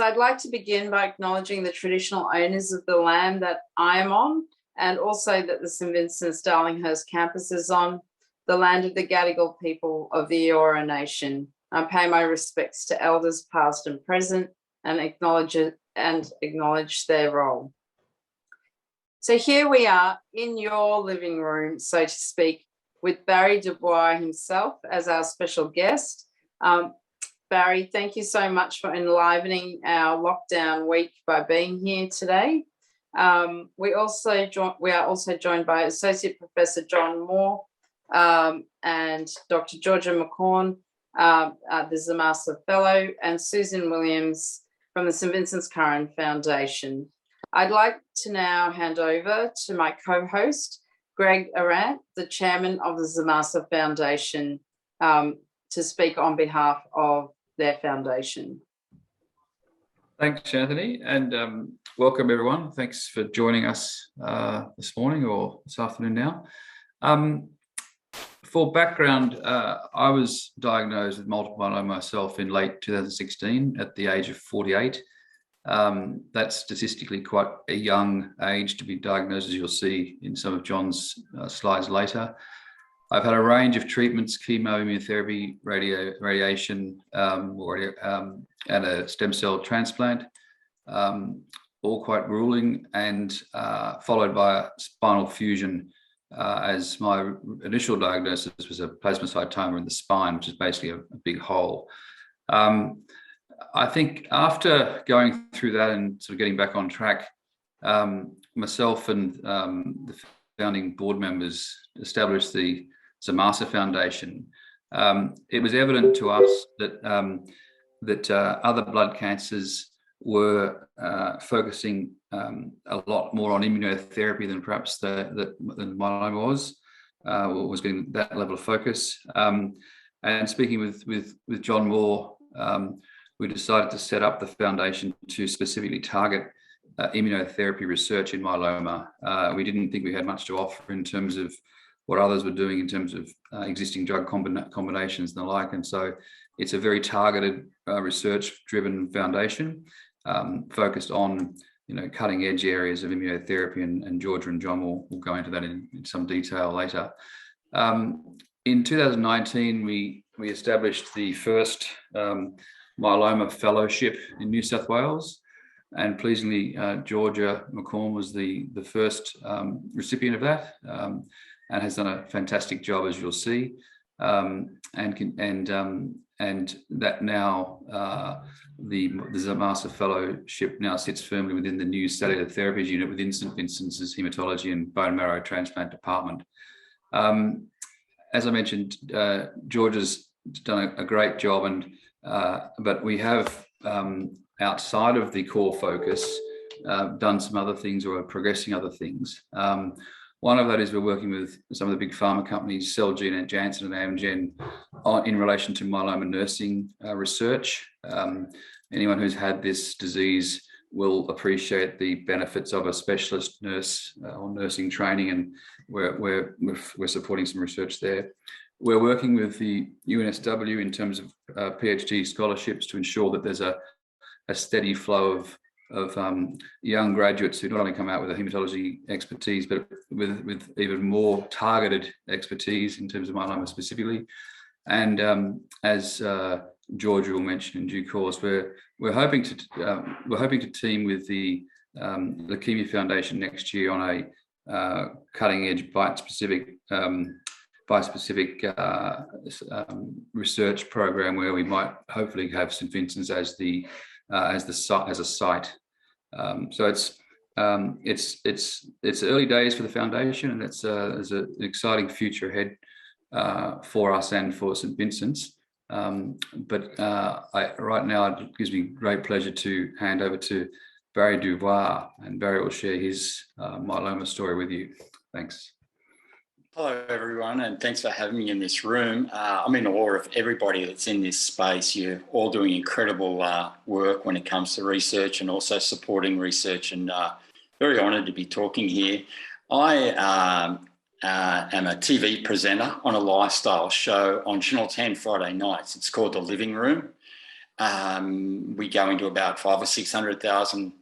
So I'd like to begin by acknowledging the traditional owners of the land that I am on, and also that the St Vincent's Darlinghurst campus is on, the land of the Gadigal people of the Eora Nation. I pay my respects to elders past and present and acknowledge their role. So here we are in your living room, so to speak, with Barry Du Bois himself as our special guest. Barry, thank you so much for enlivening our lockdown week by being here today. We are also joined by Associate Professor John Moore and Dr. Georgia McCaughan, the ZAMASA Fellow, and Susan Williams from the St Vincent's Curran Foundation. I'd like to now hand over to my co-host, Greg Arant, the chairman of the ZAMASA Foundation, to speak on behalf of their foundation. Thanks, Anthony, and welcome everyone. Thanks for joining us this morning or this afternoon now. For background, I was diagnosed with multiple myeloma myself in late 2016 at the age of 48. That's statistically quite a young age to be diagnosed, as you'll see in some of John's slides later. I've had a range of treatments, chemo, immunotherapy, radiation, and a stem cell transplant, all quite grueling, and followed by a spinal fusion as my initial diagnosis was a plasmacytoma in the spine, which is basically a big hole. I think after going through that and sort of getting back on track, myself and the founding board members established the ZAMASA Foundation. It was evident to us that other blood cancers were focusing a lot more on immunotherapy than perhaps than myeloma was getting that level of focus. And speaking with John Moore, we decided to set up the foundation to specifically target immunotherapy research in myeloma. We didn't think we had much to offer in terms of what others were doing in terms of existing drug combinations and the like. And so it's a very targeted research-driven foundation focused on cutting edge areas of immunotherapy, and Georgia and John will go into that in some detail later. In 2019, we established the first myeloma fellowship in New South Wales, and pleasingly Georgia McCaughan was the first recipient of that, and has done a fantastic job, as you'll see, and that now the ZAMASA Fellowship now sits firmly within the new Cellular Therapies unit within St Vincent's Haematology and Bone Marrow Transplant Department. As I mentioned, Georgia's done a great job, but we have, outside of the core focus, done some other things or are progressing other things. One of that is we're working with some of the big pharma companies, Cellular and Janssen and Amgen, in relation to myeloma nursing research. Anyone who's had this disease will appreciate the benefits of a specialist nurse or nursing training, and we're supporting some research there. We're working with the UNSW in terms of PhD scholarships to ensure that there's a steady flow of young graduates who not only come out with a haematology expertise, but with even more targeted expertise in terms of myeloma specifically. And as Georgia will mention in due course, we're hoping to team with the Leukemia Foundation next year on a cutting edge bispecific research program where we might hopefully have St Vincent's as a site. So it's early days for the foundation, and there's an exciting future ahead for us and for St Vincent's. But right now it gives me great pleasure to hand over to Barry Du Bois, and Barry will share his myeloma story with you. Thanks. Hello, everyone, and thanks for having me in this room. I'm in awe of everybody that's in this space. You're all doing incredible work when it comes to research and also supporting research, and very honoured to be talking here. I am a TV presenter on a lifestyle show on Channel 10 Friday nights. It's called The Living Room. We go into about 500,000 or 600,000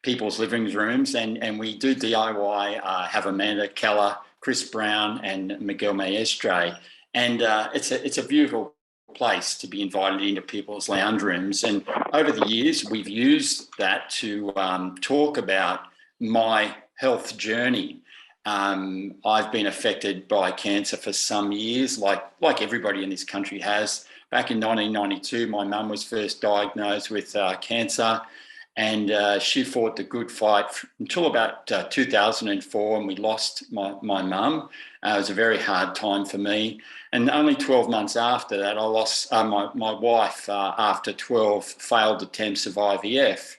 people's living rooms, and we do DIY, have Amanda Keller, Chris Brown, and Miguel Maestre. And it's a beautiful place to be invited into people's lounge rooms. And over the years, we've used that to talk about my health journey. I've been affected by cancer for some years, like everybody in this country has. Back in 1992, my mum was first diagnosed with cancer, and she fought the good fight until about 2004, and we lost my mum. It was a very hard time for me. And only 12 months after that, I lost my wife after 12 failed attempts of IVF.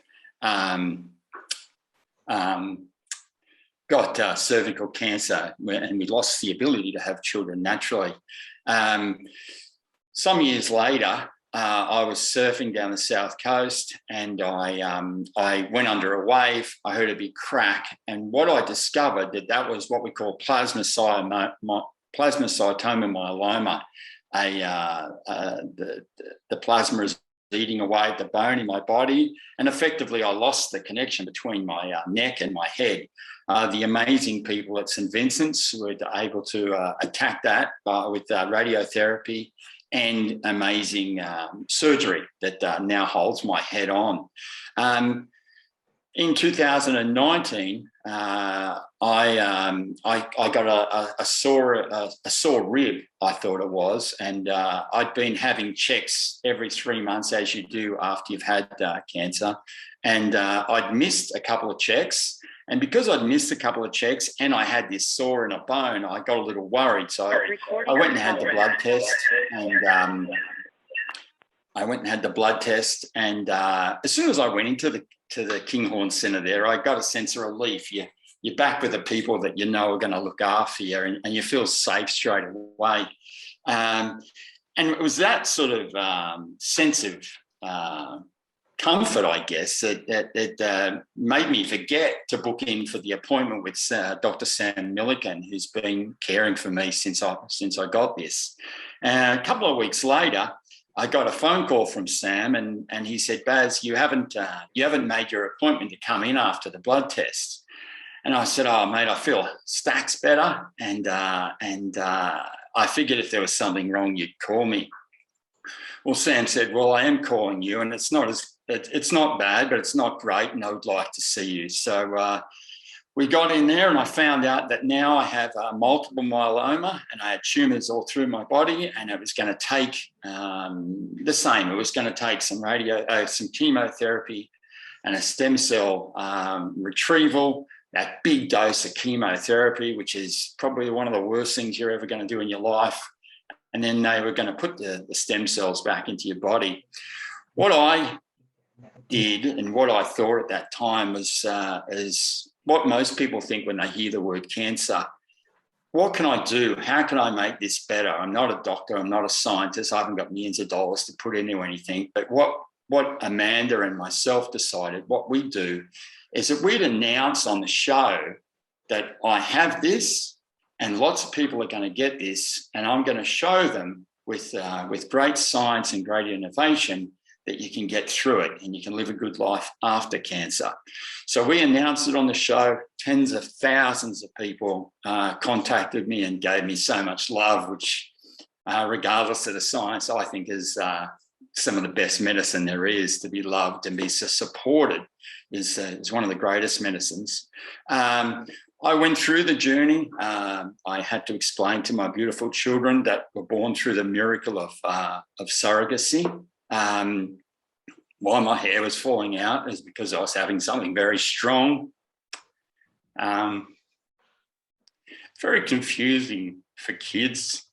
Got cervical cancer, and we lost the ability to have children naturally. Some years later, I was surfing down the south coast, and I went under a wave. I heard a big crack, and what I discovered that was what we call plasmacytoma myeloma. The plasma is eating away at the bone in my body, and effectively I lost the connection between my neck and my head. The amazing people at St Vincent's were able to attack that with radiotherapy and amazing surgery that now holds my head on. In 2019, I got a sore rib, I thought it was, and I'd been having checks every 3 months, as you do after you've had cancer, and I'd missed a couple of checks. And because I'd missed a couple of checks and I had this sore in a bone, I got a little worried. So I went and had the blood test, and as soon as I went into the Kinghorn Centre there, I got a sense of relief. You're back with the people that you know are going to look after you, and you feel safe straight away. And it was that sort of sense of comfort, I guess, that made me forget to book in for the appointment with Dr. Sam Millican, who's been caring for me since I got this. A couple of weeks later, I got a phone call from Sam, and he said, "Baz, you haven't made your appointment to come in after the blood test." And I said, "Oh, mate, I feel stacks better, and I figured if there was something wrong, you'd call me." Well, Sam said, "Well, I am calling you, and it's not bad, but it's not great, and I would like to see you." So we got in there, and I found out that now I have multiple myeloma, and I had tumours all through my body, and it was going to take the same. It was going to take some chemotherapy and a stem cell retrieval, that big dose of chemotherapy, which is probably one of the worst things you're ever going to do in your life. And then they were going to put the stem cells back into your body. What I did and what I thought at that time was is what most people think when they hear the word cancer. What can I do? How can I make this better? I'm not a doctor. I'm not a scientist. I haven't got millions of dollars to put into anything. But what Amanda and myself decided, what we do, is that we'd announce on the show that I have this, and lots of people are going to get this, and I'm going to show them with great science and great innovation that you can get through it and you can live a good life after cancer. So we announced it on the show. Tens of thousands of people contacted me and gave me so much love, which, regardless of the science, I think is some of the best medicine there is. To be loved and be supported is one of the greatest medicines. I went through the journey. I had to explain to my beautiful children that were born through the miracle of surrogacy. Why my hair was falling out is because I was having something very strong. Very confusing for kids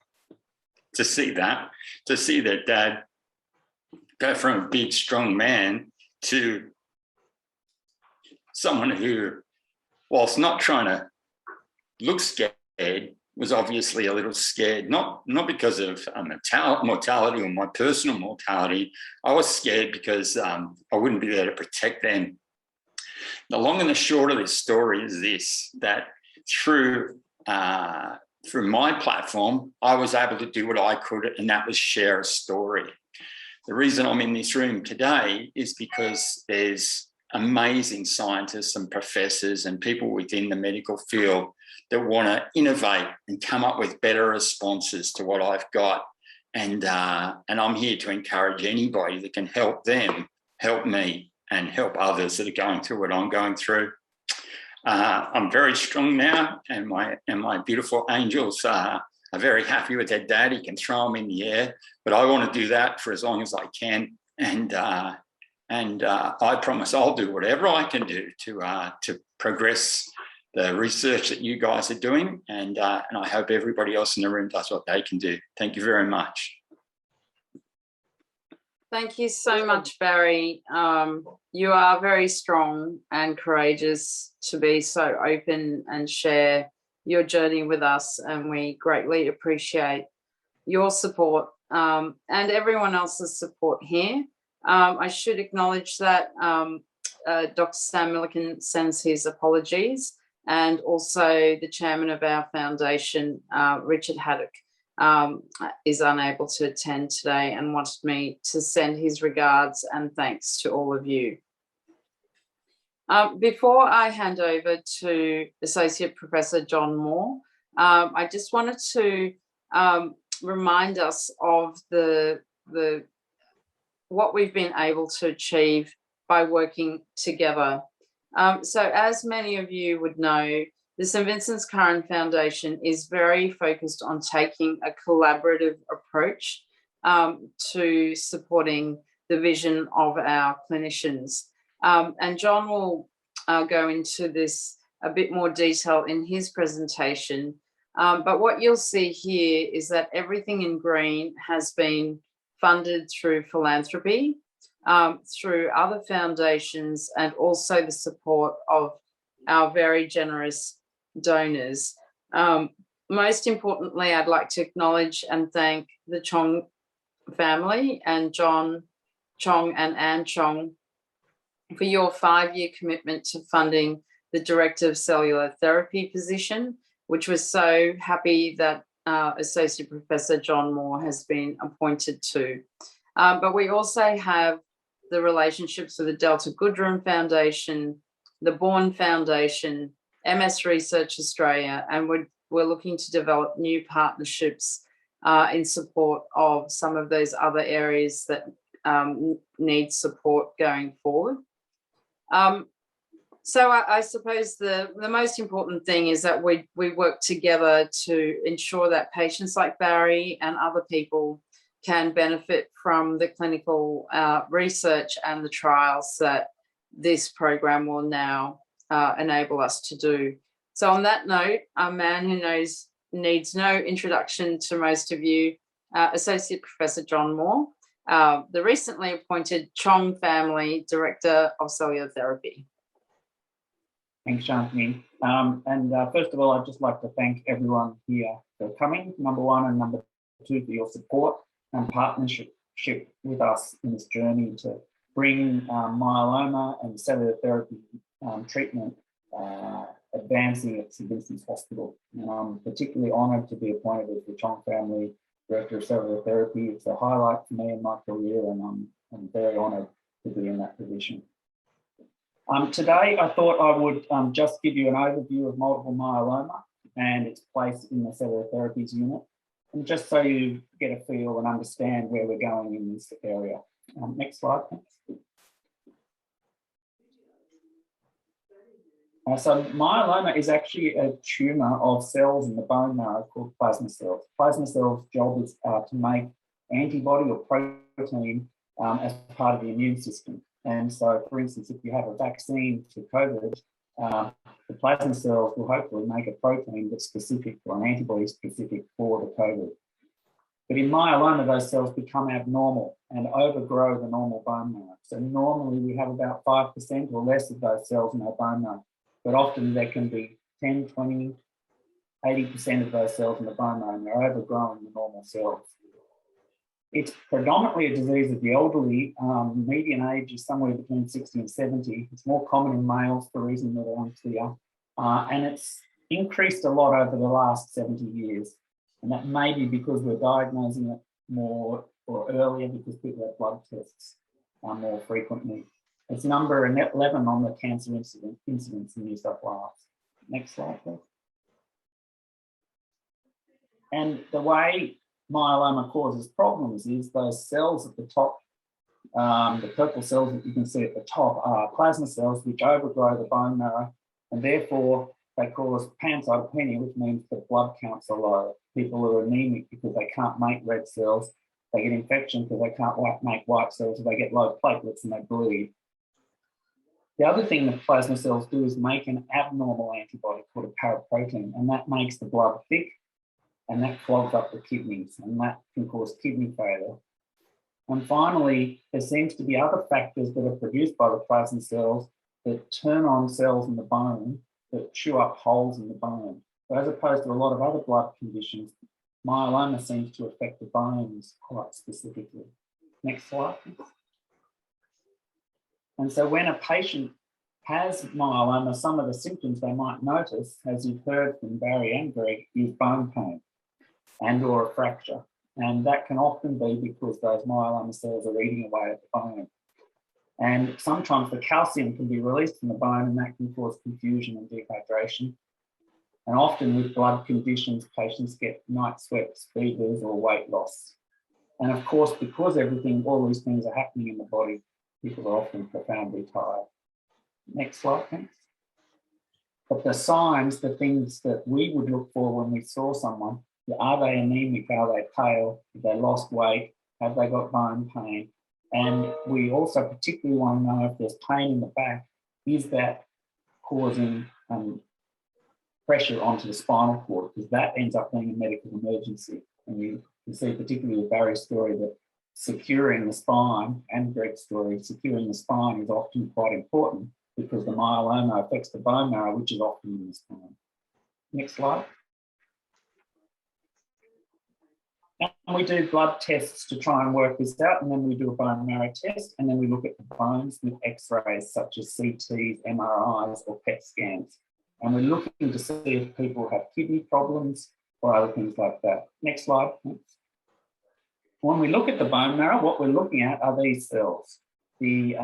to see their dad go from a big, strong man to someone who, whilst not trying to look scared, was obviously a little scared, not because of mortality or my personal mortality. I was scared because I wouldn't be there to protect them. The long and the short of this story is this, that through my platform, I was able to do what I could, and that was share a story. the reason I'm in this room today is because there's amazing scientists and professors and people within the medical field that want to innovate and come up with better responses to what I've got. And I'm here to encourage anybody that can help them, help me, and help others that are going through what I'm going through. I'm very strong now, and my beautiful angels are very happy with their dad. He can throw them in the air, but I want to do that for as long as I can. And I promise I'll do whatever I can do to progress the research that you guys are doing, and I hope everybody else in the room does what they can do. Thank you very much. Thank you so much, Barry. You are very strong and courageous to be so open and share your journey with us, and we greatly appreciate your support and everyone else's support here. I should acknowledge that Dr. Sam Milliken sends his apologies, and also the chairman of our foundation, Richard Haddock, is unable to attend today and wanted me to send his regards and thanks to all of you. Before I hand over to Associate Professor John Moore, I just wanted to remind us of what we've been able to achieve by working together. So as many of you would know, the St Vincent's Curran Foundation is very focused on taking a collaborative approach to supporting the vision of our clinicians. And John will go into this a bit more detail in his presentation. But what you'll see here is that everything in green has been funded through philanthropy, through other foundations, and also the support of our very generous donors. Most importantly, I'd like to acknowledge and thank the Chong family and Chong and Anne Chong for your 5-year commitment to funding the Director of Cellular Therapy position, which we're so happy that Associate Professor John Moore has been appointed to. But we also have the relationships with the Delta Goodrem Foundation, the Bourne Foundation, MS Research Australia, and we're looking to develop new partnerships in support of some of those other areas that need support going forward. So I suppose the most important thing is that we work together to ensure that patients like Barry and other people can benefit from the clinical research and the trials that this program will now enable us to do. So on that note, a man who needs no introduction to most of you, Associate Professor John Moore, the recently appointed Chong Family Director of Cellular Therapy. Thanks, Shantini. First of all, I'd just like to thank everyone here for coming, number one, and number two, for your support and partnership with us in this journey to bring myeloma and cellular therapy treatment advancing at St Vincent's Hospital. And I'm particularly honoured to be appointed as the Chong Family Director of Cellular Therapy. It's a highlight for me in my career, and I'm very honoured to be in that position. Today, I thought I would just give you an overview of multiple myeloma and its place in the cellular therapies unit, and just so you get a feel and understand where we're going in this area. Next slide, thanks. So myeloma is actually a tumour of cells in the bone marrow called plasma cells. Plasma cells' job is to make antibody or protein as part of the immune system. And so, for instance, if you have a vaccine to COVID, the plasma cells will hopefully make a protein that's specific, or an antibody specific for the COVID. But in myeloma, those cells become abnormal and overgrow the normal bone marrow. So normally we have about 5% or less of those cells in our bone marrow, but often there can be 10, 20, 80% of those cells in the bone marrow, and they're overgrowing the normal cells. It's predominantly a disease of the elderly. Median age is somewhere between 60 and 70. It's more common in males for reasons that are unclear. And it's increased a lot over the last 70 years. And that may be because we're diagnosing it more or earlier because people have blood tests more frequently. It's number 11 on the cancer incidence in New South Wales. Next slide, please. And the way myeloma causes problems is those cells at the top, the purple cells that you can see at the top are plasma cells which overgrow the bone marrow, and therefore they cause pancytopenia, which means the blood counts are low. People are anemic because they can't make red cells. They get infection because they can't make white cells, or they get low platelets and they bleed. The other thing that plasma cells do is make an abnormal antibody called a paraprotein, and that makes the blood thick, and that clogs up the kidneys, and that can cause kidney failure. And finally, there seems to be other factors that are produced by the plasma cells that turn on cells in the bone that chew up holes in the bone. So as opposed to a lot of other blood conditions, myeloma seems to affect the bones quite specifically. Next slide, please. And so when a patient has myeloma, some of the symptoms they might notice, as you've heard from Barry and Greg, is bone pain and or a fracture. And that can often be because those myeloma cells are eating away at the bone. And sometimes the calcium can be released from the bone, and that can cause confusion and dehydration. And often with blood conditions, patients get night sweats, fevers, or weight loss. And of course, because all these things are happening in the body, people are often profoundly tired. Next slide, thanks. But the signs, the things that we would look for when we saw someone, are they anemic? Are they pale? Have they lost weight? Have they got bone pain? And we also particularly want to know if there's pain in the back, is that causing pressure onto the spinal cord, because that ends up being a medical emergency. And you can see particularly with Barry's story that securing the spine, and Greg's story, securing the spine is often quite important because the myeloma affects the bone marrow, which is often in the spine. Next slide. And we do blood tests to try and work this out, and then we do a bone marrow test, and then we look at the bones with x-rays such as CTs, MRIs, or PET scans. And we're looking to see if people have kidney problems or other things like that. Next slide, thanks. When we look at the bone marrow, what we're looking at are these cells. The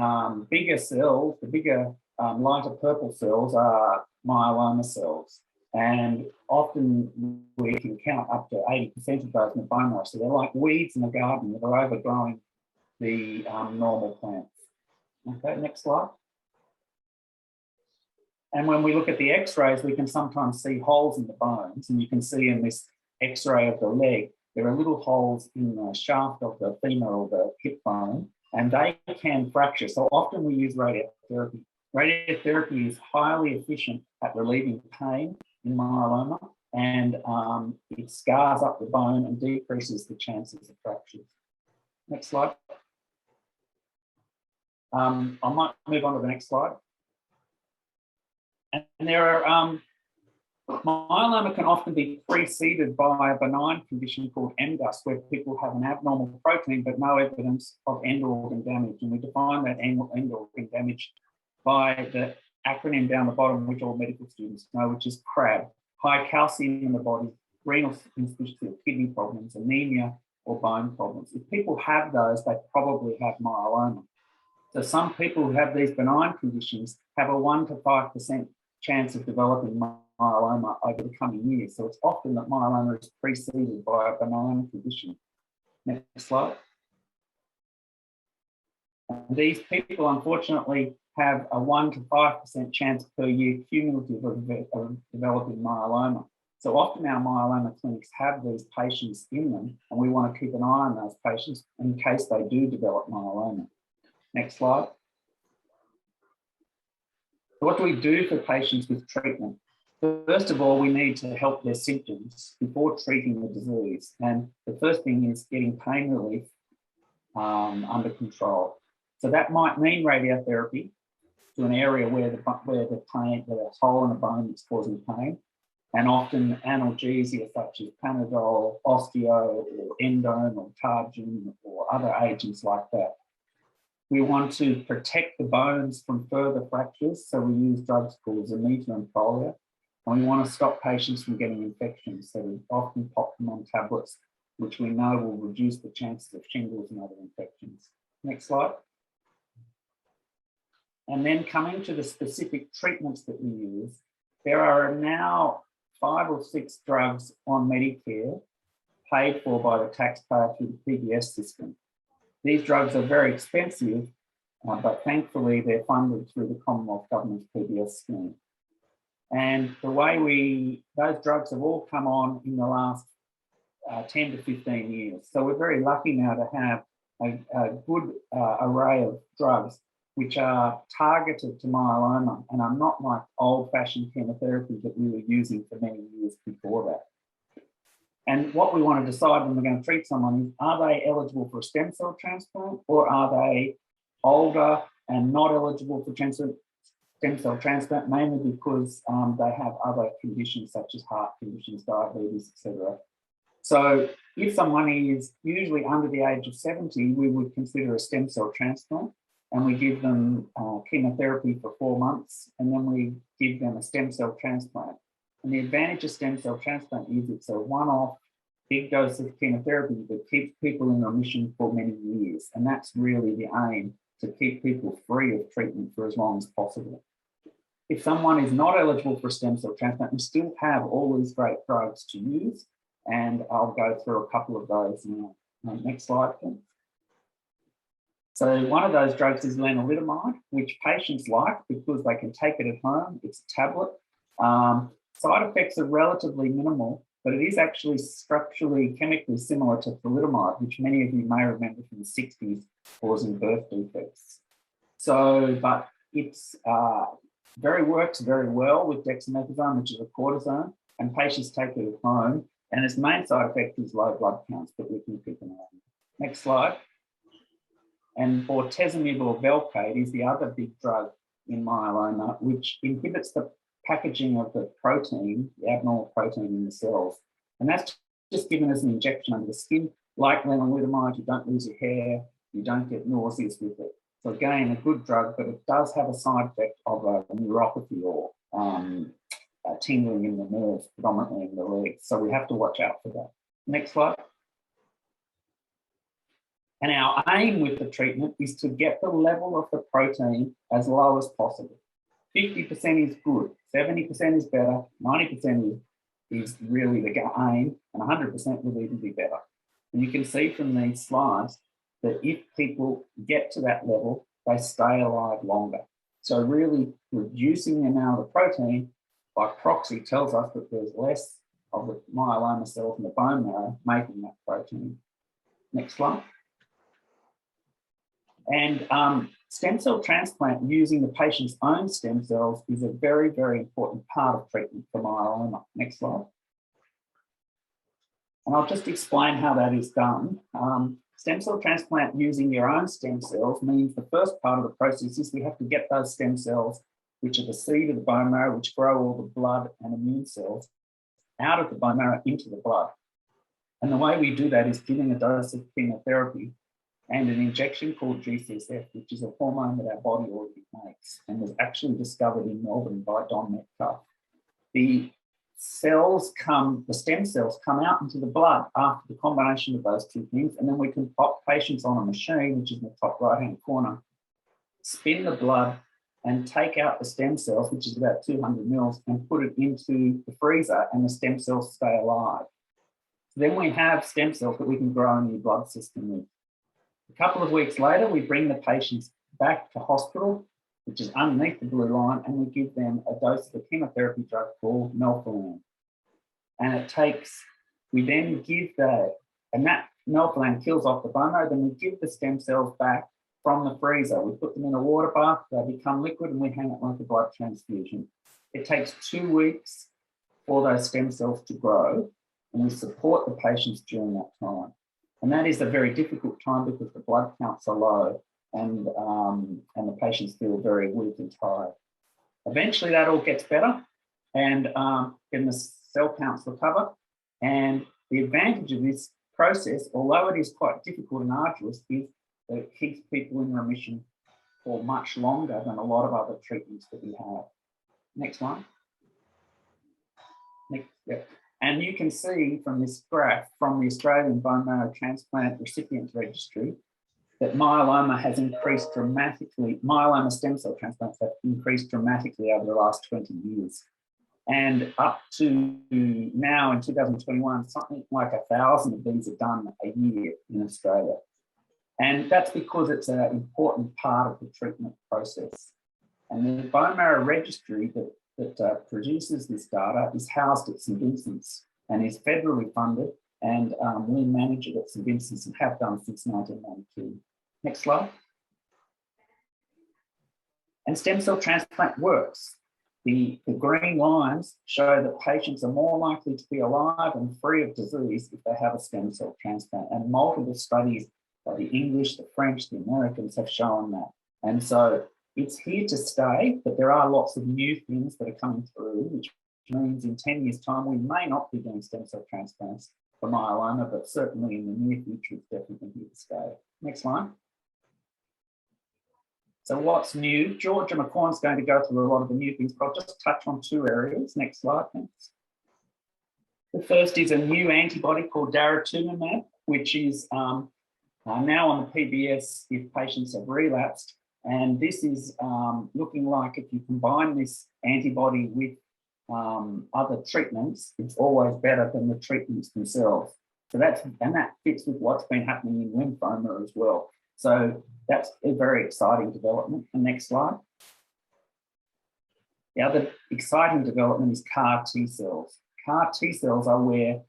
bigger cells, the bigger lighter purple cells are myeloma cells. And often we can count up to 80% of those in the bone marrow. So they're like weeds in a garden that are overgrowing the normal plants. Okay, next slide. And when we look at the x-rays, we can sometimes see holes in the bones. And you can see in this x-ray of the leg, there are little holes in the shaft of the femur or the hip bone, and they can fracture. So often we use radiotherapy. Radiotherapy is highly efficient at relieving pain in myeloma, and it scars up the bone and decreases the chances of fractures. Next slide. I might move on to the next slide. And there are, myeloma can often be preceded by a benign condition called MGUS, where people have an abnormal protein but no evidence of end organ damage. And we define that end organ damage by the acronym down the bottom, which all medical students know, which is CRAB: high calcium in the body, renal insufficiency, kidney problems, anemia, or bone problems. If people have those, they probably have myeloma. So some people who have these benign conditions have a 1 to 5% chance of developing myeloma over the coming years. So it's often that myeloma is preceded by a benign condition. Next slide. And these people, unfortunately, have a 1 to 5% chance per year cumulative of developing myeloma. So often our myeloma clinics have these patients in them, and we want to keep an eye on those patients in case they do develop myeloma. Next slide. So what do we do for patients with treatment? First of all, we need to help their symptoms before treating the disease. And the first thing is getting pain relief under control. So that might mean radiotherapy to an area where the pain, where there's a hole in the bone that's causing pain, and often analgesia such as Panadol, osteo, or endone, or Targin, or other agents like that. We want to protect the bones from further fractures, so we use drugs called ZAMASA and Cellular, and we want to stop patients from getting infections, so we often pop them on tablets which we know will reduce the chances of shingles and other infections. Next slide. And then coming to the specific treatments that we use, there are now 5 or 6 drugs on Medicare paid for by the taxpayer through the PBS system. These drugs are very expensive, but thankfully they're funded through the Commonwealth Government's PBS scheme. And the way those drugs have all come on in the last 10 to 15 years. So we're very lucky now to have a good array of drugs which are targeted to myeloma and are not like old-fashioned chemotherapy that we were using for many years before that. And what we want to decide when we're going to treat someone is, are they eligible for a stem cell transplant, or are they older and not eligible for stem cell transplant, mainly because they have other conditions such as heart conditions, diabetes, etc. So if someone is usually under the age of 70, we would consider a stem cell transplant, and we give them chemotherapy for 4 months, and then we give them a stem cell transplant. And the advantage of stem cell transplant is it's a one-off big dose of chemotherapy that keeps people in remission for many years. And that's really the aim, to keep people free of treatment for as long as possible. If someone is not eligible for stem cell transplant, we still have all these great drugs to use, and I'll go through a couple of those now. Next slide, please. So one of those drugs is lenalidomide, which patients like because they can take it at home. It's a tablet. Side effects are relatively minimal, but it is actually structurally, chemically similar to thalidomide, which many of you may remember from the 60s, causing birth defects. So, but it's works very well with dexamethasone, which is a cortisone, and patients take it at home. And its main side effect is low blood counts, but we can keep an eye on it. Next slide. And bortezomib or Velcade is the other big drug in myeloma, which inhibits the packaging of the protein, the abnormal protein in the cells. And that's just given as an injection under the skin. Like lenalidomide, you don't lose your hair, you don't get nauseous with it. So again, a good drug, but it does have a side effect of a neuropathy or tingling in the nerves, predominantly in the legs. So we have to watch out for that. Next slide. And our aim with the treatment is to get the level of the protein as low as possible. 50% is good, 70% is better, 90% is really the aim, and 100% will even be better. And you can see from these slides that if people get to that level, they stay alive longer. So really reducing the amount of protein by proxy tells us that there's less of the myeloma cells in the bone marrow making that protein. Next slide. And stem cell transplant using the patient's own stem cells is a very, very important part of treatment for myeloma. Next slide. And I'll just explain how that is done. Stem cell transplant using your own stem cells means the first part of the process is we have to get those stem cells, which are the seed of the bone marrow, which grow all the blood and immune cells, out of the bone marrow into the blood. And the way we do that is giving a dose of chemotherapy and an injection called GCSF, which is a hormone that our body already makes and was actually discovered in Melbourne by Don Metcalf. The stem cells come out into the blood after the combination of those two things, and then we can pop patients on a machine, which is in the top right-hand corner, spin the blood and take out the stem cells, which is about 200 mils, and put it into the freezer, and the stem cells stay alive. So then we have stem cells that we can grow in your blood system with. A couple of weeks later, we bring the patients back to hospital, which is underneath the blue line, and we give them a dose of a chemotherapy drug called melphalan. And we then give and that melphalan kills off the bone marrow, then we give the stem cells back from the freezer. We put them in a water bath, they become liquid, and we hang it like a blood transfusion. It takes 2 weeks for those stem cells to grow, and we support the patients during that time. And that is a very difficult time because the blood counts are low and the patients feel very weak and tired. Eventually that all gets better and then the cell counts recover. And the advantage of this process, although it is quite difficult and arduous, is that it keeps people in remission for much longer than a lot of other treatments that we have. Next one. And you can see from this graph from the Australian Bone Marrow Transplant Recipients Registry that myeloma has increased dramatically. Myeloma stem cell transplants have increased dramatically over the last 20 years. And up to now in 2021, something like 1,000 of these are done a year in Australia. And that's because it's an important part of the treatment process. And the bone marrow registry that produces this data is housed at St Vincent's and is federally funded, and we manage it at St Vincent's and have done since 1992. Next slide. And stem cell transplant works. The green lines show that patients are more likely to be alive and free of disease if they have a stem cell transplant. And multiple studies by the English, the French, the Americans have shown that. And so it's here to stay, but there are lots of new things that are coming through, which means in 10 years' time, we may not be doing stem cell transplants for myeloma, but certainly in the near future, it's definitely here to stay. Next slide. So what's new? Georgia McCaughan's going to go through a lot of the new things, but I'll just touch on two areas. Next slide, thanks. The first is a new antibody called daratumumab, which is now on the PBS if patients have relapsed. And this is looking like if you combine this antibody with other treatments, it's always better than the treatments themselves. So that fits with what's been happening in lymphoma as well. So that's a very exciting development. The next slide. The other exciting development is CAR T cells. CAR T cells are where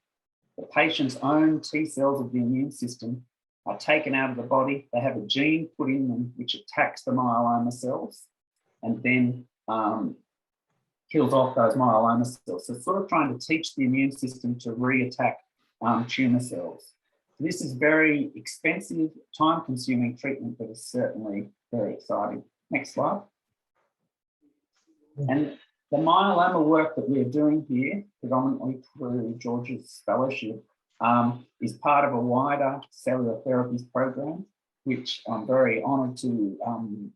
the patient's own T cells of the immune system are taken out of the body. They have a gene put in them which attacks the myeloma cells and then kills off those myeloma cells. So it's sort of trying to teach the immune system to reattack tumour cells. This is very expensive, time-consuming treatment, but is certainly very exciting. Next slide. And the myeloma work that we're doing here, predominantly through George's fellowship, is part of a wider cellular therapies program, which I'm very honoured to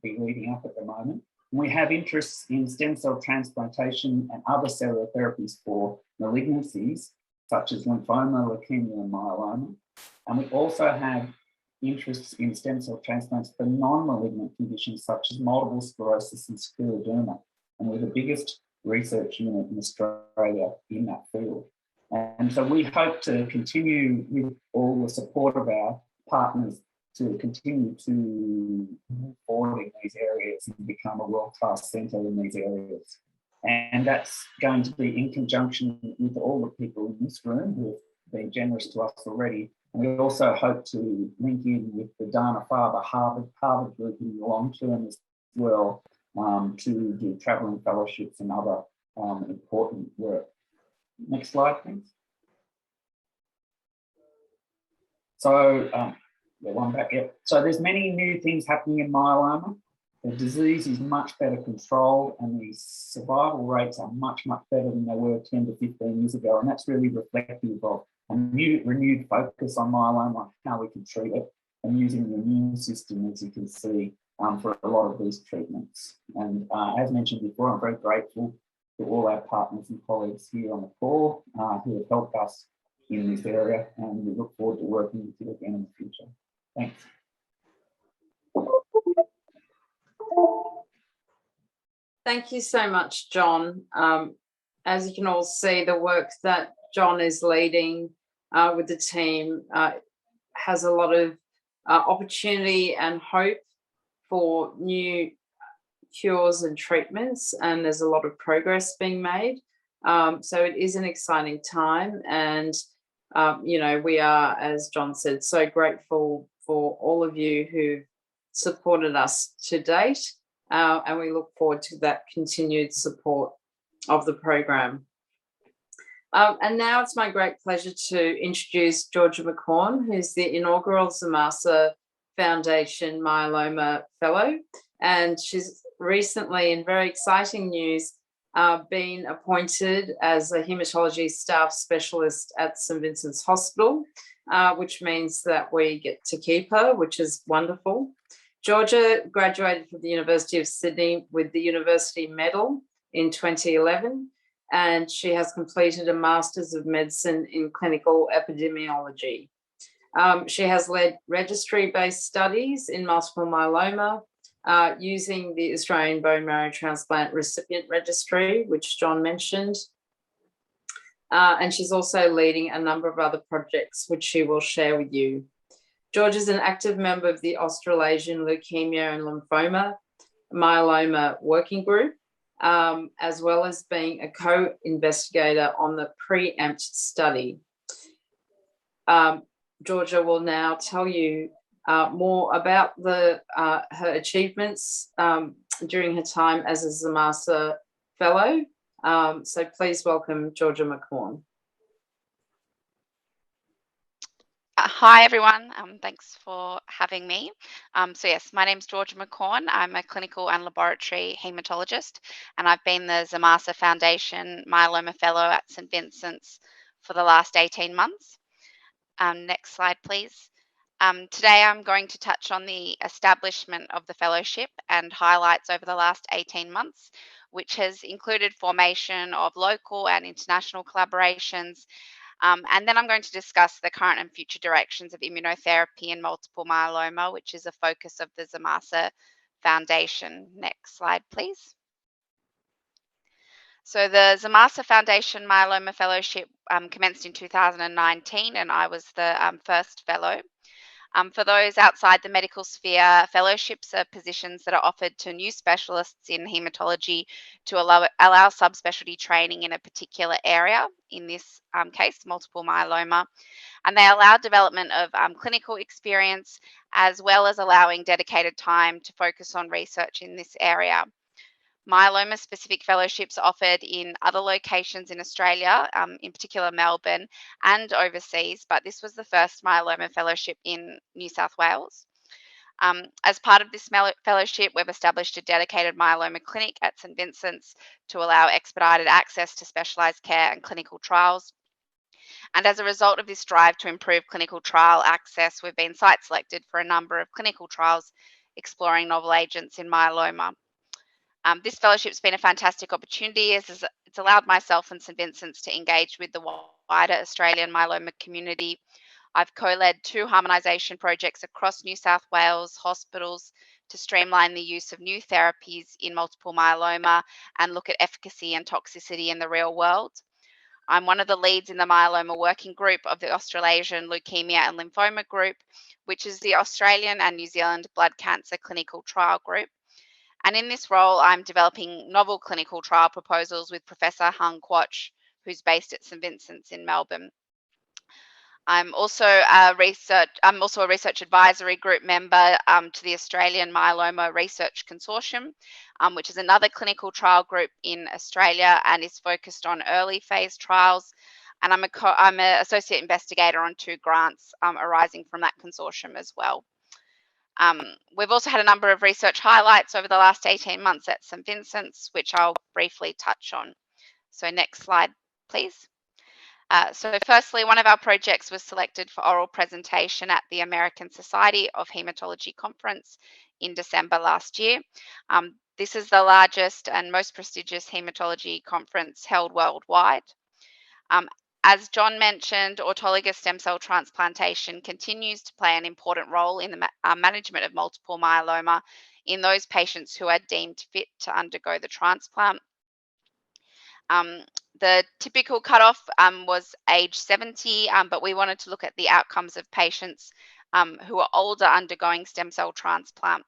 be leading up at the moment. We have interests in stem cell transplantation and other cellular therapies for malignancies, such as lymphoma, leukemia, and myeloma. And we also have interests in stem cell transplants for non-malignant conditions such as multiple sclerosis and scleroderma. And we're the biggest research unit in Australia in that field. And so we hope to continue with all the support of our partners to continue to move forward in these areas and become a world-class centre in these areas. And that's going to be in conjunction with all the people in this room who have been generous to us already. And we also hope to link in with the Dana-Farber Harvard group in the long term as well to do travelling fellowships and other important work. Next slide, please. So, one back here. So there's many new things happening in myeloma. The disease is much better controlled and the survival rates are much, much better than they were 10 to 15 years ago. And that's really reflective of a renewed focus on myeloma, how we can treat it, and using the immune system, as you can see, for a lot of these treatments. And as mentioned before, I'm very grateful to all our partners and colleagues here on the call who have helped us in this area, and we look forward to working with you again in the future. Thanks. Thank you so much, John. As you can all see, the work that John is leading with the team has a lot of opportunity and hope for new cures and treatments, and there's a lot of progress being made. So it is an exciting time, and you know, we are, as John said, so grateful for all of you who've supported us to date, and we look forward to that continued support of the program. And now it's my great pleasure to introduce Georgia McCaughan, who's the inaugural ZAMASA Foundation Myeloma Fellow, and she's recently, in very exciting news, been appointed as a haematology staff specialist at St Vincent's Hospital, which means that we get to keep her, which is wonderful. Georgia graduated from the University of Sydney with the University Medal in 2011 and she has completed a Master's of Medicine in Clinical Epidemiology. She has led registry-based studies in multiple myeloma using the Australian Bone Marrow Transplant Recipient Registry, which John mentioned. And she's also leading a number of other projects, which she will share with you. George is an active member of the Australasian Leukemia and Lymphoma Myeloma Working Group, as well as being a co-investigator on the PREEMPT study. Georgia will now tell you more about her achievements during her time as a ZAMASA fellow. So please welcome Georgia McCaughan. Hi everyone, thanks for having me. So yes, my name's Georgia McCaughan. I'm a clinical and laboratory haematologist, and I've been the ZAMASA Foundation Myeloma Fellow at St Vincent's for the last 18 months. Next slide, please. Today I'm going to touch on the establishment of the fellowship and highlights over the last 18 months, which has included formation of local and international collaborations. And then I'm going to discuss the current and future directions of immunotherapy in multiple myeloma, which is a focus of the ZAMASA Foundation. Next slide, please. So the ZAMASA Foundation Myeloma Fellowship commenced in 2019, and I was the first fellow. For those outside the medical sphere, fellowships are positions that are offered to new specialists in haematology to allow subspecialty training in a particular area, in this case, multiple myeloma. And they allow development of clinical experience, as well as allowing dedicated time to focus on research in this area. Myeloma-specific fellowships are offered in other locations in Australia, in particular Melbourne, and overseas, but this was the first myeloma fellowship in New South Wales. As part of this fellowship, we've established a dedicated myeloma clinic at St Vincent's to allow expedited access to specialised care and clinical trials. And as a result of this drive to improve clinical trial access, we've been site selected for a number of clinical trials exploring novel agents in myeloma. This fellowship's been a fantastic opportunity as it's allowed myself and St Vincent's to engage with the wider Australian myeloma community. I've co-led 2 harmonisation projects across New South Wales hospitals to streamline the use of new therapies in multiple myeloma and look at efficacy and toxicity in the real world. I'm one of the leads in the myeloma working group of the Australasian Leukemia and Lymphoma Group, which is the Australian and New Zealand blood cancer clinical trial group. And in this role, I'm developing novel clinical trial proposals with Professor Hung Quach, who's based at St Vincent's in Melbourne. I'm also a research advisory group member to the Australian Myeloma Research Consortium, which is another clinical trial group in Australia and is focused on early phase trials. And I'm an associate investigator on 2 grants arising from that consortium as well. We've also had a number of research highlights over the last 18 months at St Vincent's, which I'll briefly touch on. So next slide, please. So firstly, one of our projects was selected for oral presentation at the American Society of Haematology Conference in December last year. This is the largest and most prestigious haematology conference held worldwide. As John mentioned, autologous stem cell transplantation continues to play an important role in the management of multiple myeloma in those patients who are deemed fit to undergo the transplant. The typical cutoff was age 70, but we wanted to look at the outcomes of patients who are older undergoing stem cell transplant.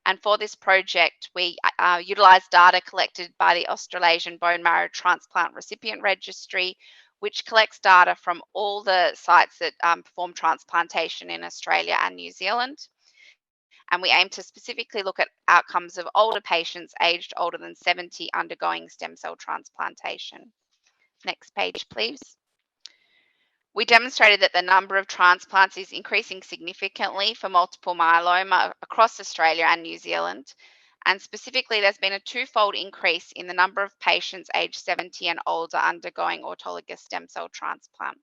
And for this project, we utilised data collected by the Australasian Bone Marrow Transplant Recipient Registry, which collects data from all the sites that perform transplantation in Australia and New Zealand. And we aim to specifically look at outcomes of older patients aged older than 70 undergoing stem cell transplantation. Next page, please. We demonstrated that the number of transplants is increasing significantly for multiple myeloma across Australia and New Zealand. And specifically, there's been a 2-fold increase in the number of patients aged 70 and older undergoing autologous stem cell transplant.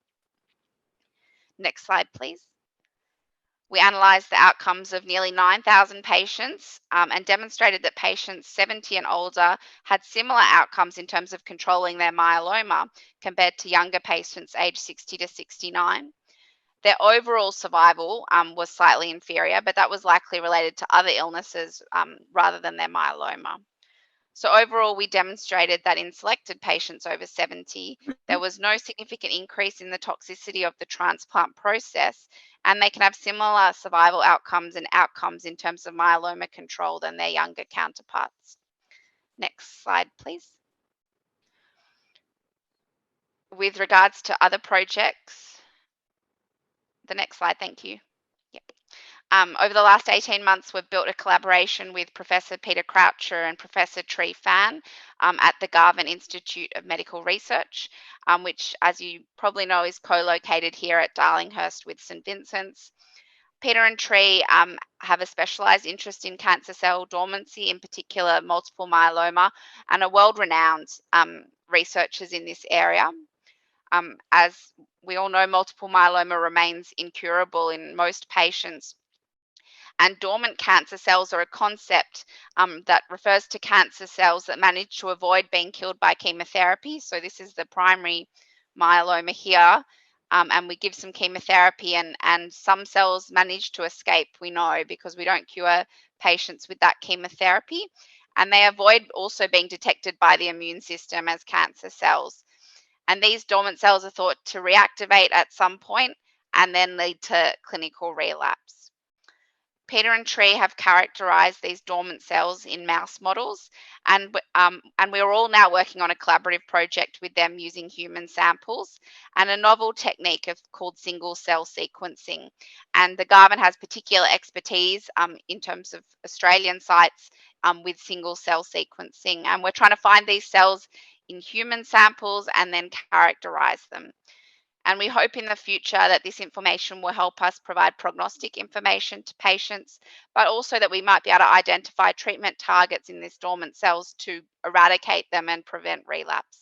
Next slide, please. We analysed the outcomes of nearly 9,000 patients and demonstrated that patients 70 and older had similar outcomes in terms of controlling their myeloma compared to younger patients aged 60 to 69. Their overall survival was slightly inferior, but that was likely related to other illnesses rather than their myeloma. So overall, we demonstrated that in selected patients over 70, there was no significant increase in the toxicity of the transplant process, and they can have similar survival outcomes and outcomes in terms of myeloma control than their younger counterparts. Next slide, please. With regards to other projects, the next slide, thank you. Yep. Over the last 18 months, we've built a collaboration with Professor Peter Croucher and Professor Tree Fan at the Garvan Institute of Medical Research, which, as you probably know, is co-located here at Darlinghurst with St Vincent's. Peter and Tree have a specialised interest in cancer cell dormancy, in particular multiple myeloma, and are world-renowned researchers in this area. As we all know, multiple myeloma remains incurable in most patients. And dormant cancer cells are a concept that refers to cancer cells that manage to avoid being killed by chemotherapy. So this is the primary myeloma here. And we give some chemotherapy and some cells manage to escape, we know, because we don't cure patients with that chemotherapy. And they avoid also being detected by the immune system as cancer cells. And these dormant cells are thought to reactivate at some point and then lead to clinical relapse. Peter and Tree have characterized these dormant cells in mouse models, and we're all now working on a collaborative project with them using human samples and a novel technique called single cell sequencing. And the Garvan has particular expertise in terms of Australian sites with single cell sequencing, and we're trying to find these cells in human samples and then characterize them. And we hope in the future that this information will help us provide prognostic information to patients, but also that we might be able to identify treatment targets in these dormant cells to eradicate them and prevent relapse.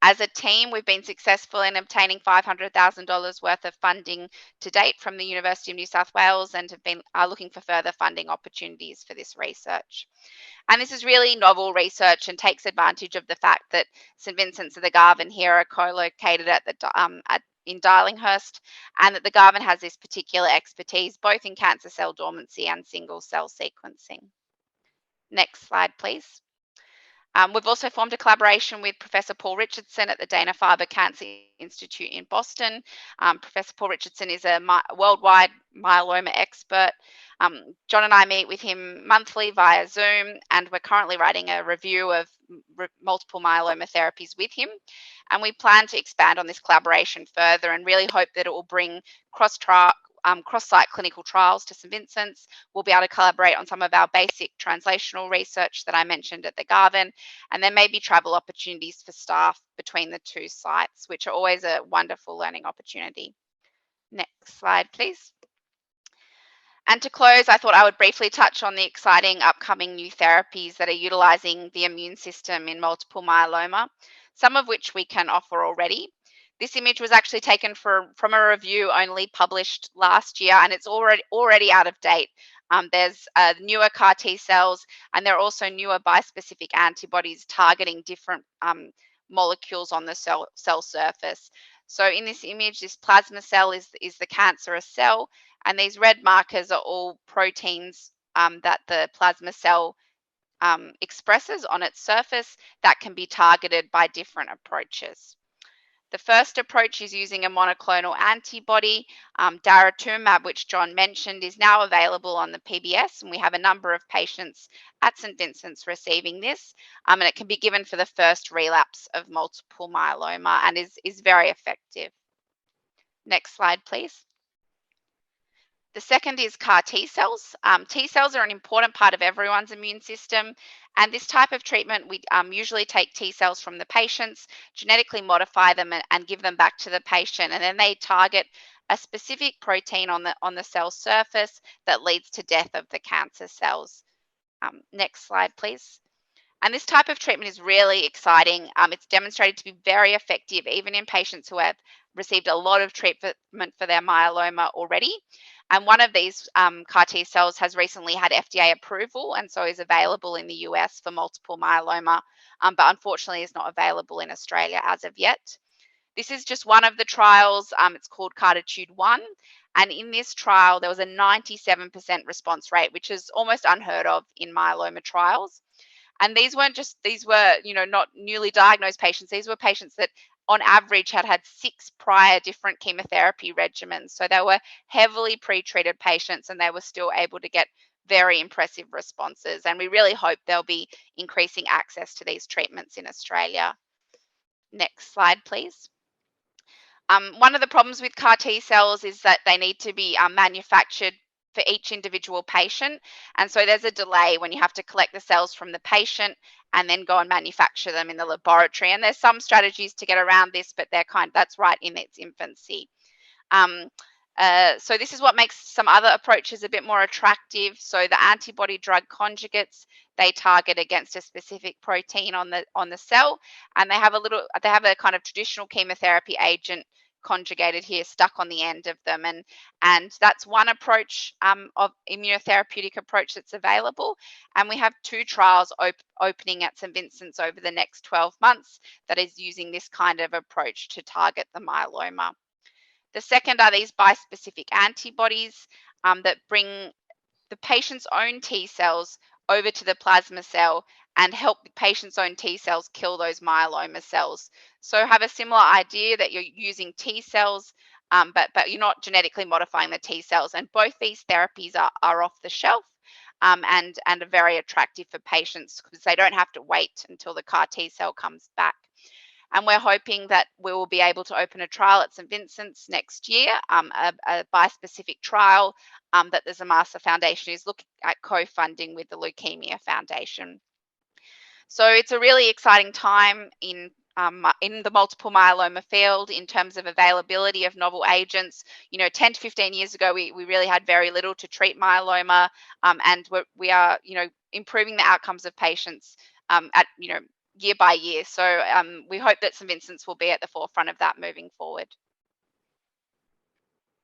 As a team, we've been successful in obtaining $500,000 worth of funding to date from the University of New South Wales and are looking for further funding opportunities for this research. And this is really novel research and takes advantage of the fact that St Vincent's and the Garvan here are co-located in Darlinghurst, and that the Garvan has this particular expertise both in cancer cell dormancy and single cell sequencing. Next slide, please. We've also formed a collaboration with Professor Paul Richardson at the Dana-Farber Cancer Institute in Boston. Professor Paul Richardson is a worldwide myeloma expert. John and I meet with him monthly via Zoom, and we're currently writing a review of multiple myeloma therapies with him. And we plan to expand on this collaboration further and really hope that it will bring cross-site clinical trials to St Vincent's. We'll be able to collaborate on some of our basic translational research that I mentioned at the Garvan, and there may be travel opportunities for staff between the two sites, which are always a wonderful learning opportunity. Next slide, please. And to close, I thought I would briefly touch on the exciting upcoming new therapies that are utilising the immune system in multiple myeloma, some of which we can offer already. This image was actually taken from a review only published last year, and it's already out of date. There's newer CAR T cells, and there are also newer bispecific antibodies targeting different molecules on the cell surface. So in this image, this plasma cell is the cancerous cell, and these red markers are all proteins that the plasma cell expresses on its surface that can be targeted by different approaches. The first approach is using a monoclonal antibody. Daratumumab, which John mentioned, is now available on the PBS, and we have a number of patients at St Vincent's receiving this, and it can be given for the first relapse of multiple myeloma and is very effective. Next slide, please. The second is CAR T cells. T cells are an important part of everyone's immune system, and this type of treatment, we usually take T cells from the patients, genetically modify them and give them back to the patient, and then they target a specific protein on the cell surface that leads to death of the cancer cells. Next slide, please. And this type of treatment is really exciting. It's demonstrated to be very effective, even in patients who have received a lot of treatment for their myeloma already. And one of these CAR T cells has recently had FDA approval and so is available in the US for multiple myeloma, but unfortunately is not available in Australia as of yet. This is just one of the trials. It's called CARTITUDE-1. And in this trial, there was a 97% response rate, which is almost unheard of in myeloma trials. And these were, not newly diagnosed patients. These were patients that on average had 6 prior different chemotherapy regimens. So they were heavily pre-treated patients and they were still able to get very impressive responses. And we really hope there'll be increasing access to these treatments in Australia. Next slide, please. One of the problems with CAR T cells is that they need to be manufactured for each individual patient. And so there's a delay when you have to collect the cells from the patient and then go and manufacture them in the laboratory. And there's some strategies to get around this, but that's right in its infancy. So this is what makes some other approaches a bit more attractive. So the antibody drug conjugates, they target against a specific protein on the cell, and they have a kind of traditional chemotherapy agent conjugated here, stuck on the end of them, and that's one approach of immunotherapeutic approach that's available. And we have 2 trials opening at St Vincent's over the next 12 months that is using this kind of approach to target the myeloma. The second are these bispecific antibodies that bring the patient's own T cells over to the plasma cell and help the patient's own T cells kill those myeloma cells. So have a similar idea that you're using T cells, but you're not genetically modifying the T cells. And both these therapies are off the shelf and are very attractive for patients because they don't have to wait until the CAR T cell comes back. And we're hoping that we will be able to open a trial at St Vincent's next year, a bispecific trial that the ZAMASA Foundation is looking at co-funding with the Leukemia Foundation. So it's a really exciting time in the multiple myeloma field in terms of availability of novel agents. 10 to 15 years ago, we really had very little to treat myeloma, and we are, improving the outcomes of patients year by year. So we hope that St Vincent's will be at the forefront of that moving forward.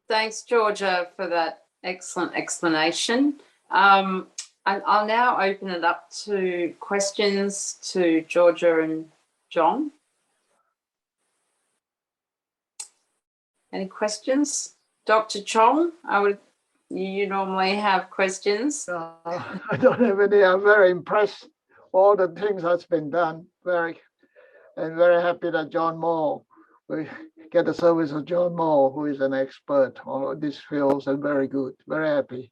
Thanks, Georgia, for that excellent explanation. I'll now open it up to questions to Georgia and John. Any questions? Dr. Chong, you normally have questions. I don't have any. I'm very impressed all the things that's been done. Very happy that John Moore, we get the service of John Moore, who is an expert on these fields and very good. Very happy.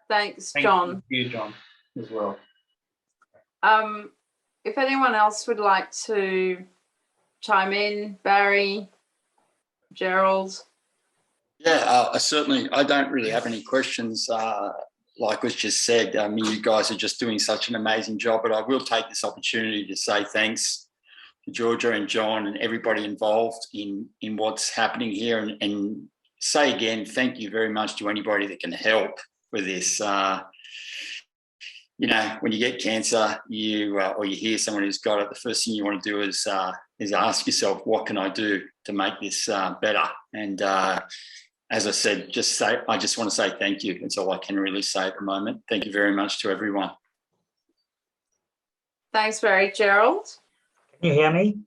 Thanks, John. Thank you, John, as well. If anyone else would like to chime in, Barry, Gerald. Yeah, I don't really have any questions. Like was just said, you guys are just doing such an amazing job, but I will take this opportunity to say thanks to Georgia and John and everybody involved in what's happening here, and say again, thank you very much to anybody that can help with this. When you get cancer, or you hear someone who's got it, the first thing you want to do is ask yourself, what can I do to make this better? And as I said, I just want to say thank you. That's all I can really say at the moment. Thank you very much to everyone. Thanks, Barry. Gerald? Can you hear me?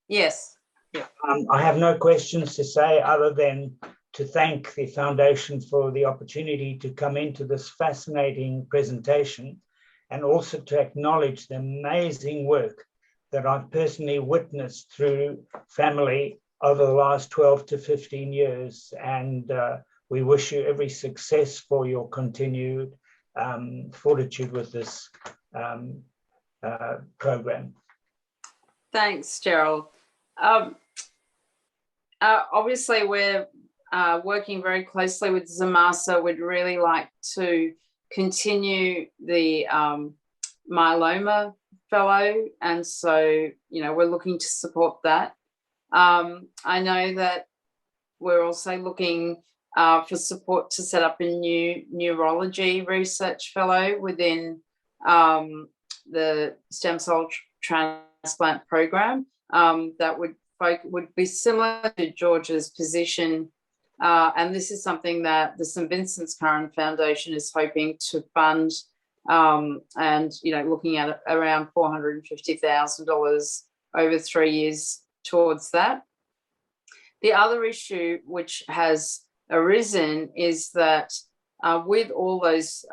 Yes. Yeah. I have no questions to say other than to thank the Foundation for the opportunity to come into this fascinating presentation, and also to acknowledge the amazing work that I've personally witnessed through family over the last 12 to 15 years. And we wish you every success for your continued fortitude with this program. Thanks, Gerald. Obviously, we're working very closely with ZAMASA. We'd really like to continue the myeloma fellow, and so we're looking to support that. I know that we're also looking for support to set up a new neurology research fellow within the stem cell transplant program that would be similar to Georgia's position And this is something that the St Vincent's current foundation is hoping to fund, and looking at around $450,000 over 3 years towards that. The other issue which has arisen is that with all those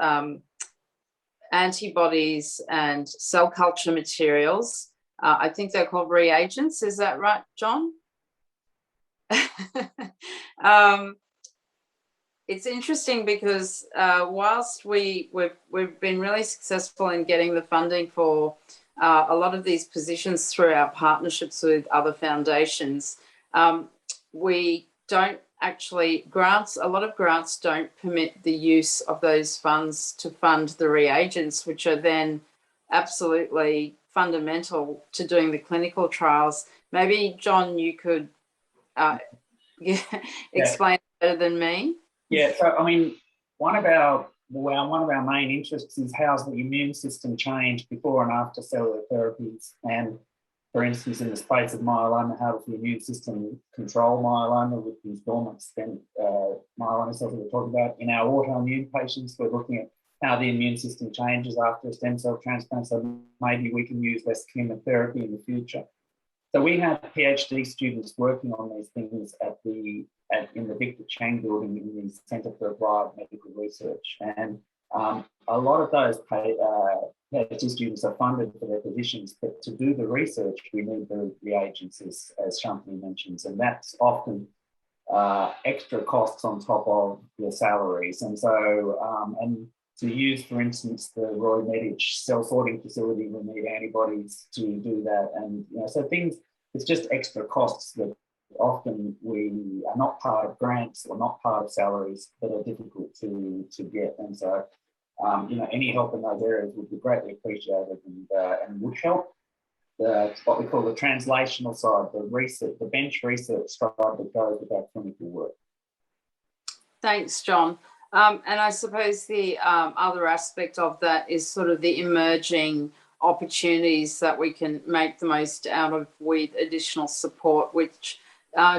antibodies and cell culture materials, I think they're called reagents. Is that right, John? It's interesting because whilst we've been really successful in getting the funding for a lot of these positions through our partnerships with other foundations, we don't actually, a lot of grants don't permit the use of those funds to fund the reagents, which are then absolutely fundamental to doing the clinical trials. Maybe, John, you could explain better than me. Yeah, so I mean, one of our main interests is how's the immune system changed before and after cellular therapies. And for instance, in the space of myeloma, how does the immune system control myeloma with these dormant stem myeloma cells that we're talking about? In our autoimmune patients, we're looking at how the immune system changes after a stem cell transplant, so maybe we can use less chemotherapy in the future. So we have PhD students working on these things in the Victor Chang building in the Centre for Applied Medical Research. And a lot of those PhD students are funded for their positions, but to do the research, we need the reagents, as Shantini mentions, and that's often extra costs on top of your salaries. And so, and to use, for instance, the Roy Medich cell sorting facility, we need antibodies to do that. And, so it's just extra costs that often we are not part of grants or not part of salaries that are difficult to get. And so, any help in those areas would be greatly appreciated and would help what we call the translational side, the research, the bench research side that goes with our clinical work. Thanks, John. And I suppose the other aspect of that is sort of the emerging opportunities that we can make the most out of with additional support, which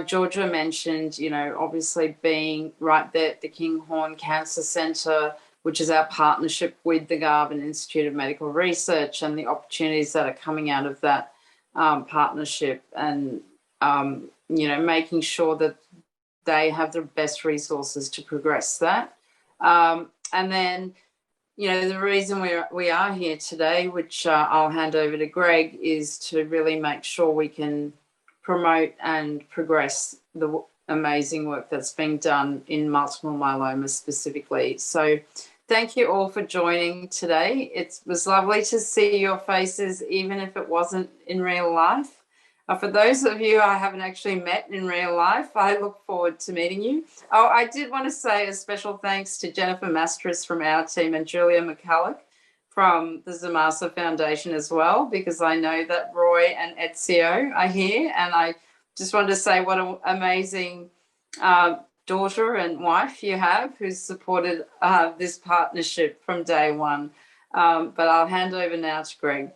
Georgia mentioned, obviously being right there at the Kinghorn Cancer Centre, which is our partnership with the Garvan Institute of Medical Research, and the opportunities that are coming out of that partnership, and, making sure that they have the best resources to progress that. And then, the reason we are here today, which I'll hand over to Greg, is to really make sure we can promote and progress the amazing work that's being done in multiple myeloma specifically. So thank you all for joining today. It was lovely to see your faces, even if it wasn't in real life. For those of you I haven't actually met in real life, I look forward to meeting you. Oh, I did want to say a special thanks to Jennifer Mastras from our team and Julia McCulloch from the ZAMASA Foundation as well, because I know that Roy and Ezio are here, and I just wanted to say what an amazing daughter and wife you have, who's supported this partnership from day one. But I'll hand over now to Greg.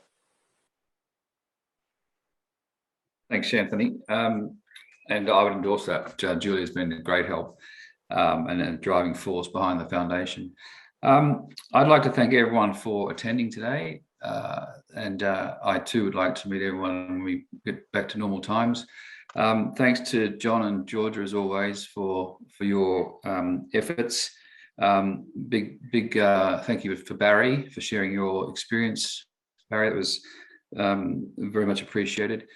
Thanks, Anthony. And I would endorse that. Julia's been a great help and a driving force behind the foundation. I'd like to thank everyone for attending today. And I too would like to meet everyone when we get back to normal times. Thanks to John and Georgia, as always, for your efforts. Big thank you for Barry for sharing your experience. Barry, that was very much appreciated.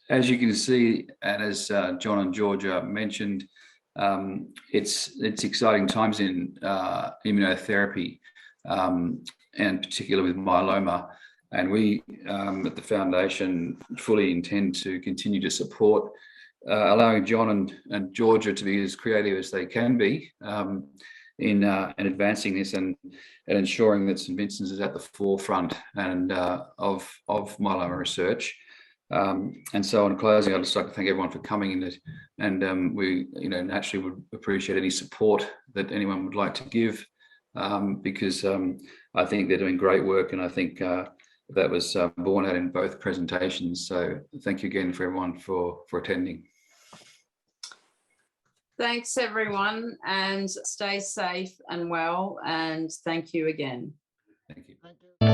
As you can see, and as John and Georgia mentioned, it's exciting times in immunotherapy, and particularly with myeloma. And we at the foundation fully intend to continue to support, allowing John and Georgia to be as creative as they can be in advancing this and ensuring that St Vincent's is at the forefront and of myeloma research. And so in closing, I'd just like to thank everyone for coming in, and we naturally would appreciate any support that anyone would like to give, because I think they're doing great work, and I think that was borne out in both presentations. So thank you again for everyone for attending. Thanks, everyone, and stay safe and well. And thank you again. Thank you. Thank you.